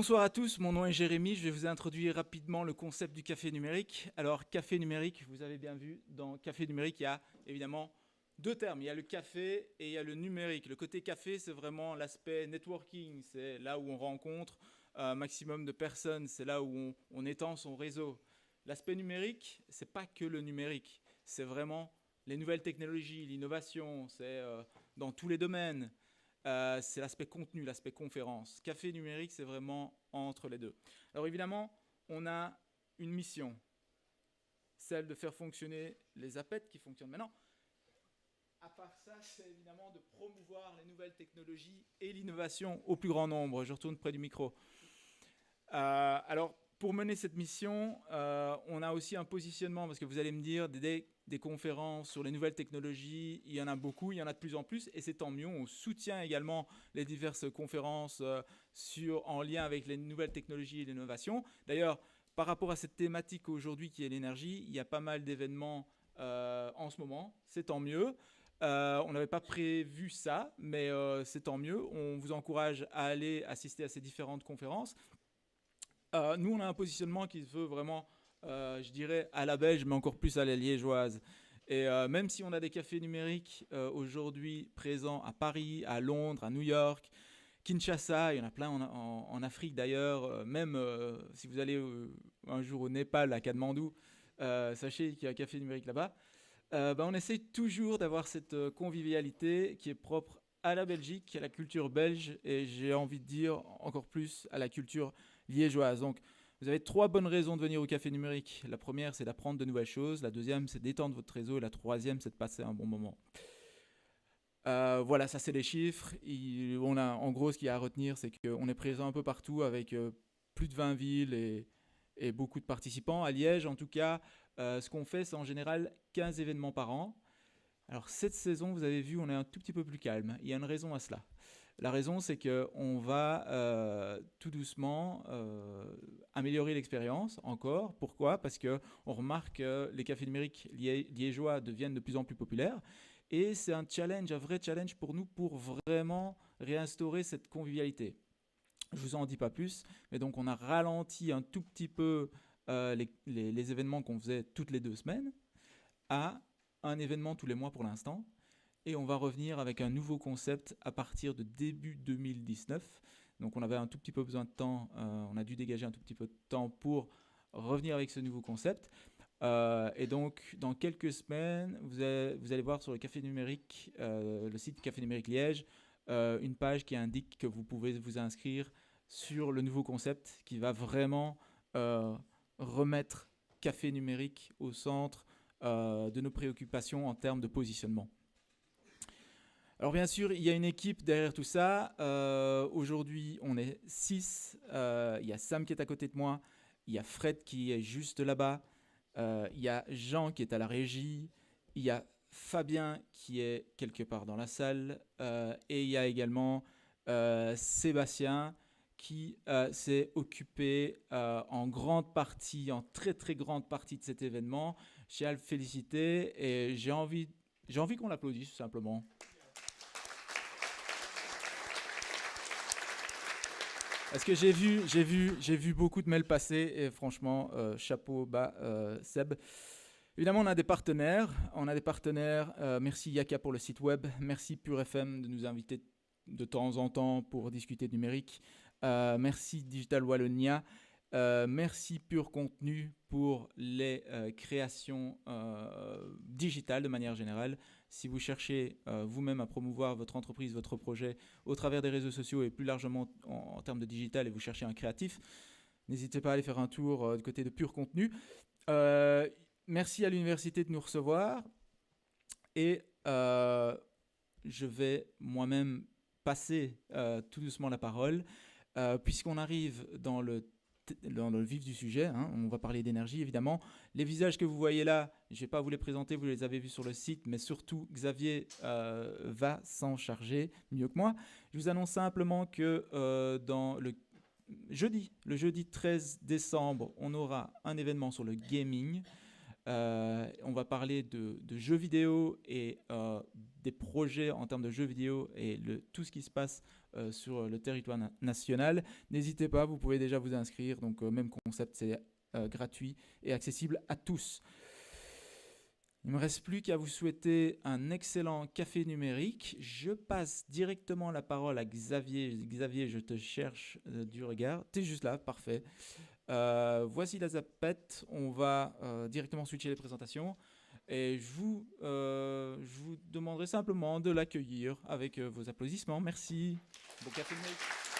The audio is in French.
Bonsoir à tous, mon nom est Jérémy, je vais vous introduire rapidement le concept du café numérique. Alors, café numérique, vous avez bien vu, dans café numérique, il y a évidemment deux termes. Il y a le café et il y a le numérique. Le côté café, c'est vraiment l'aspect networking, c'est là où on rencontre un maximum de personnes, c'est là où on étend son réseau. L'aspect numérique, c'est pas que le numérique, c'est vraiment les nouvelles technologies, l'innovation, c'est dans tous les domaines. C'est l'aspect contenu, l'aspect conférence. Café numérique, c'est vraiment entre les deux. Alors évidemment, on a une mission, celle de faire fonctionner les APET qui fonctionnent maintenant. À part ça, c'est évidemment de promouvoir les nouvelles technologies et l'innovation au plus grand nombre. Je retourne près du micro. Alors, pour mener cette mission, on a aussi un positionnement, parce que vous allez me dire, des conférences sur les nouvelles technologies, il y en a beaucoup, il y en a de plus en plus, et c'est tant mieux. On soutient également les diverses conférences en lien avec les nouvelles technologies et l'innovation. D'ailleurs, par rapport à cette thématique aujourd'hui qui est l'énergie, il y a pas mal d'événements en ce moment, c'est tant mieux. On n'avait pas prévu ça, mais c'est tant mieux. On vous encourage à aller assister à ces différentes conférences. Nous, on a un positionnement qui se veut vraiment, je dirais, à la belge, mais encore plus à la liégeoise. Et même si on a des cafés numériques aujourd'hui présents à Paris, à Londres, à New York, Kinshasa, il y en a plein en Afrique d'ailleurs, même si vous allez un jour au Népal, à Katmandou, sachez qu'il y a un café numérique là-bas. On essaie toujours d'avoir cette convivialité qui est propre à la Belgique, à la culture belge, et j'ai envie de dire encore plus à la culture liégeoise. Donc, vous avez trois bonnes raisons de venir au café numérique. La première, c'est d'apprendre de nouvelles choses. La deuxième, c'est d'étendre votre réseau. Et la troisième, c'est de passer un bon moment. Voilà, ça c'est les chiffres. En gros, ce qu'il y a à retenir, c'est qu'on est présent un peu partout avec plus de 20 villes et beaucoup de participants. À Liège, en tout cas, ce qu'on fait, c'est en général 15 événements par an. Alors cette saison, vous avez vu, on est un tout petit peu plus calme. Il y a une raison à cela. La raison, c'est qu'on va tout doucement améliorer l'expérience encore. Pourquoi? Parce qu'on remarque que les cafés numériques liégeois deviennent de plus en plus populaires. Et c'est un challenge, un vrai challenge pour nous pour vraiment réinstaurer cette convivialité. Je vous en dis pas plus, mais donc on a ralenti un tout petit peu les événements qu'on faisait toutes les 2 semaines à un événement tous les mois pour l'instant. Et on va revenir avec un nouveau concept à partir de début 2019. Donc on avait un tout petit peu besoin de temps, on a dû dégager un tout petit peu de temps pour revenir avec ce nouveau concept. Et donc dans quelques semaines, vous allez voir sur le Café Numérique, le site Café Numérique Liège, une page qui indique que vous pouvez vous inscrire sur le nouveau concept qui va vraiment remettre Café Numérique au centre de nos préoccupations en termes de positionnement. Alors bien sûr, il y a une équipe derrière tout ça. Aujourd'hui, on est 6. Il y a Sam qui est à côté de moi. Il y a Fred qui est juste là-bas. Il y a Jean qui est à la régie. Il y a Fabien qui est quelque part dans la salle. Et il y a également Sébastien qui s'est occupé en grande partie, en très très grande partie de cet événement. Je tiens à le féliciter et j'ai envie qu'on l'applaudisse tout simplement. Parce que j'ai vu beaucoup de mails passer et franchement, chapeau bas, Seb. Évidemment, on a des partenaires. Merci Yaka pour le site web. Merci Pure FM de nous inviter de temps en temps pour discuter de numérique. Merci Digital Wallonia. Merci Pure Contenu pour les créations digitales de manière générale. Si vous cherchez vous-même à promouvoir votre entreprise, votre projet au travers des réseaux sociaux et plus largement en termes de digital et vous cherchez un créatif, n'hésitez pas à aller faire un tour du côté de Pure Contenu. Merci à l'université de nous recevoir et je vais moi-même passer tout doucement la parole puisqu'on arrive dans le vif du sujet, hein. On va parler d'énergie évidemment. Les visages que vous voyez là, je ne vais pas vous les présenter, vous les avez vus sur le site, mais surtout Xavier va s'en charger mieux que moi. Je vous annonce simplement que dans le jeudi 13 décembre, on aura un événement sur le gaming. On va parler de jeux vidéo et des projets en termes de jeux vidéo et tout ce qui se passe sur le territoire national. N'hésitez pas, vous pouvez déjà vous inscrire. Donc, même concept, c'est gratuit et accessible à tous. Il ne me reste plus qu'à vous souhaiter un excellent café numérique. Je passe directement la parole à Xavier. Xavier, je te cherche du regard. Tu es juste là, parfait. Voici la zapette. On va directement switcher les présentations. Et je vous demanderai simplement de l'accueillir avec vos applaudissements. Merci. Bon café numérique.